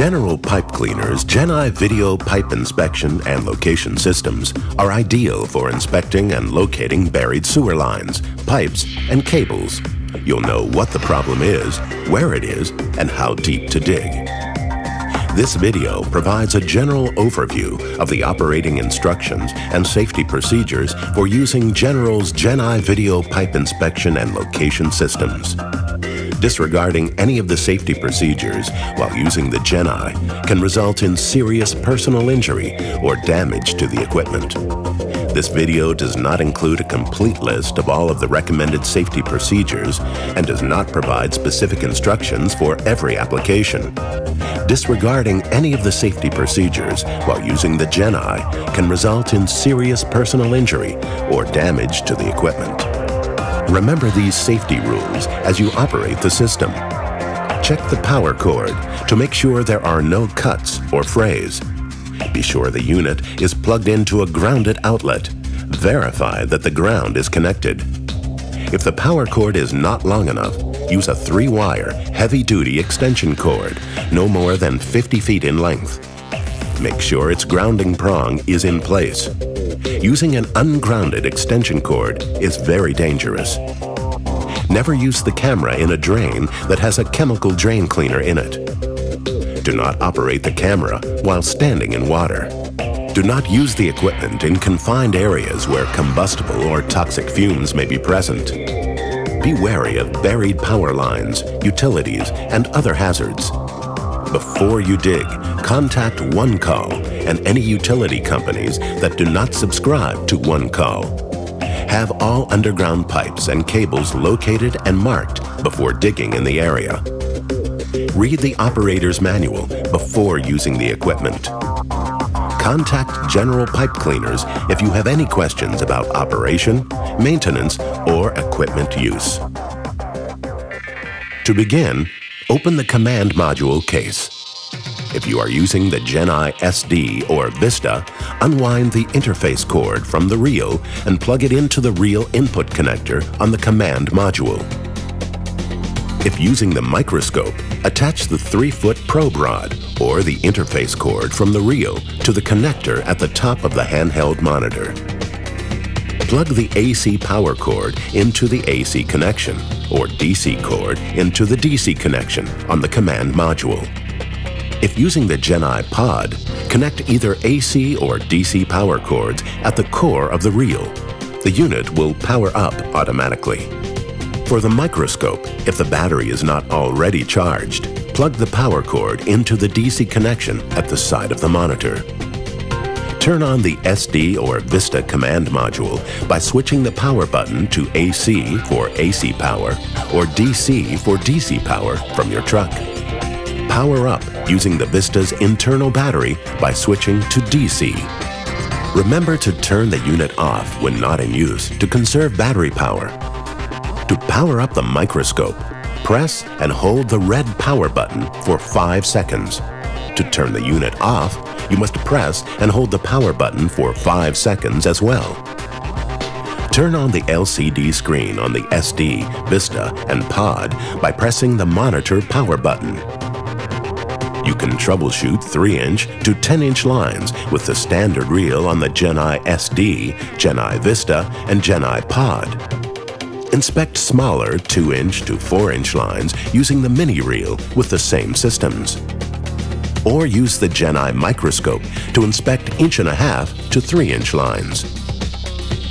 general pipe cleaners, Gen-I video pipe inspection and location systems are ideal for inspecting and locating buried sewer lines, pipes, and cables. You'll know what the problem is, where it is, and how deep to dig. This video provides a general overview of the operating instructions and safety procedures for using General's Gen-I video pipe inspection and location systems. Disregarding any of the safety procedures while using the Gen-I can result in serious personal injury or damage to the equipment. This video does not include a complete list of all of the recommended safety procedures and does not provide specific instructions for every application. Disregarding any of the safety procedures while using the Gen-I can result in serious personal injury or damage to the equipment. Remember these safety rules as you operate the system. Check the power cord to make sure there are no cuts or frays. Be sure the unit is plugged into a grounded outlet. Verify that the ground is connected. If the power cord is not long enough, use a 3-wire, heavy-duty extension cord, no more than 50 feet in length. Make sure its grounding prong is in place. Using an ungrounded extension cord is very dangerous. Never use the camera in a drain that has a chemical drain cleaner in it. Do not operate the camera while standing in water. Do not use the equipment in confined areas where combustible or toxic fumes may be present. Be wary of buried power lines, utilities, and other hazards. Before you dig, contact OneCall and any utility companies that do not subscribe to OneCall. Have all underground pipes and cables located and marked before digging in the area. Read the operator's manual before using the equipment. Contact General Pipe Cleaners if you have any questions about operation, maintenance, or equipment use. To begin, open the command module case. If you are using the Gen-I SD or Vista, unwind the interface cord from the reel and plug it into the reel input connector on the command module. If using the microscope, attach the 3-foot probe rod or the interface cord from the reel to the connector at the top of the handheld monitor. Plug the AC power cord into the AC connection or DC cord into the DC connection on the command module. If using the Gen-I pod, connect either AC or DC power cords at the core of the reel. The unit will power up automatically. For the microscope, if the battery is not already charged, plug the power cord into the DC connection at the side of the monitor. Turn on the SD or Vista command module by switching the power button to AC for AC power or DC for DC power from your truck. Power up using the Vista's internal battery by switching to DC. Remember to turn the unit off when not in use to conserve battery power. To power up the microscope, press and hold the red power button for 5 seconds. To turn the unit off, you must press and hold the power button for 5 seconds as well. Turn on the LCD screen on the SD, Vista, and Pod by pressing the monitor power button. You can troubleshoot 3-inch to 10-inch lines with the standard reel on the Gen-I SD, Gen-I Vista, and Gen-I Pod. Inspect smaller 2-inch to 4-inch lines using the mini reel with the same systems. Or use the Gen-I microscope to inspect 1.5 to 3-inch lines.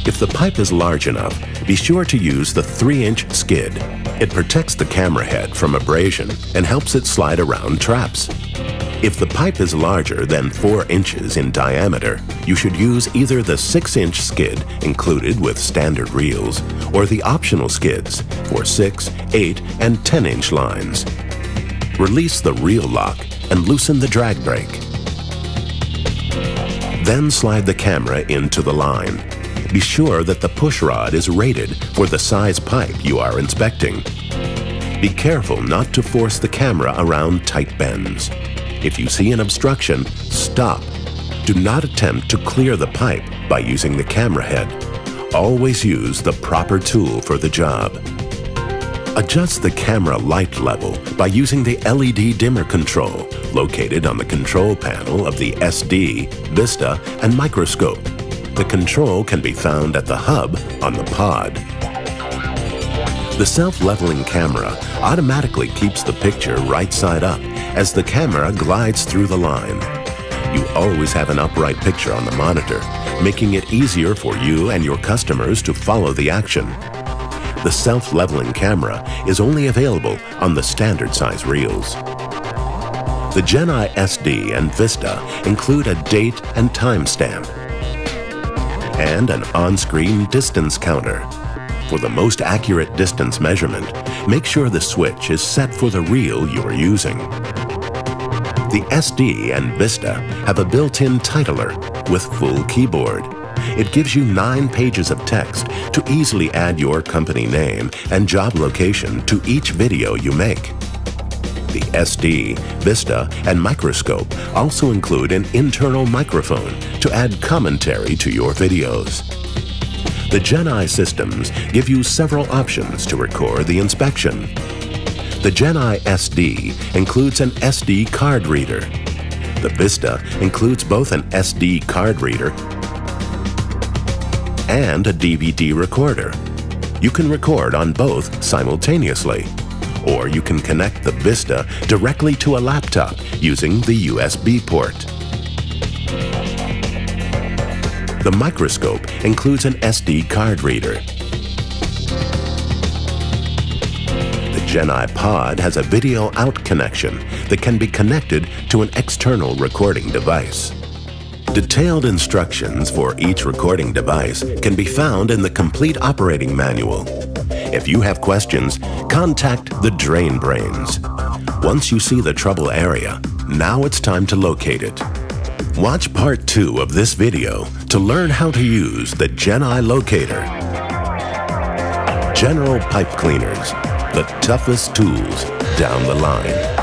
If the pipe is large enough, be sure to use the 3-inch skid. It protects the camera head from abrasion and helps it slide around traps. If the pipe is larger than 4 inches in diameter, you should use either the 6-inch skid included with standard reels or the optional skids for 6, 8, and 10-inch lines. Release the reel lock and loosen the drag brake. Then slide the camera into the line. Be sure that the push rod is rated for the size pipe you are inspecting. Be careful not to force the camera around tight bends. If you see an obstruction, stop. Do not attempt to clear the pipe by using the camera head. Always use the proper tool for the job. Adjust the camera light level by using the LED dimmer control located on the control panel of the SD, Vista, and microscope. The control can be found at the hub on the pod. The self-leveling camera automatically keeps the picture right side up as the camera glides through the line. You always have an upright picture on the monitor, making it easier for you and your customers to follow the action. The self-leveling camera is only available on the standard size reels. The Gen-I SD and Vista include a date and time stamp and an on-screen distance counter. For the most accurate distance measurement, make sure the switch is set for the reel you are using. The SD and Vista have a built-in titler with full keyboard. It gives you 9 pages of text to easily add your company name and job location to each video you make. The SD, Vista, and microscope also include an internal microphone to add commentary to your videos. The Gen-I systems give you several options to record the inspection. The Gen-I SD includes an SD card reader. The Vista includes both an SD card reader and a DVD recorder. You can record on both simultaneously, or you can connect the Vista directly to a laptop using the USB port. The microscope includes an SD card reader. The Gen-I pod has a video out connection that can be connected to an external recording device. Detailed instructions for each recording device can be found in the complete operating manual. If you have questions, contact the Drain Brains. Once you see the trouble area, now it's time to locate it. Watch part 2 of this video to learn how to use the Gen-I locator. General pipe cleaners, the toughest tools down the line.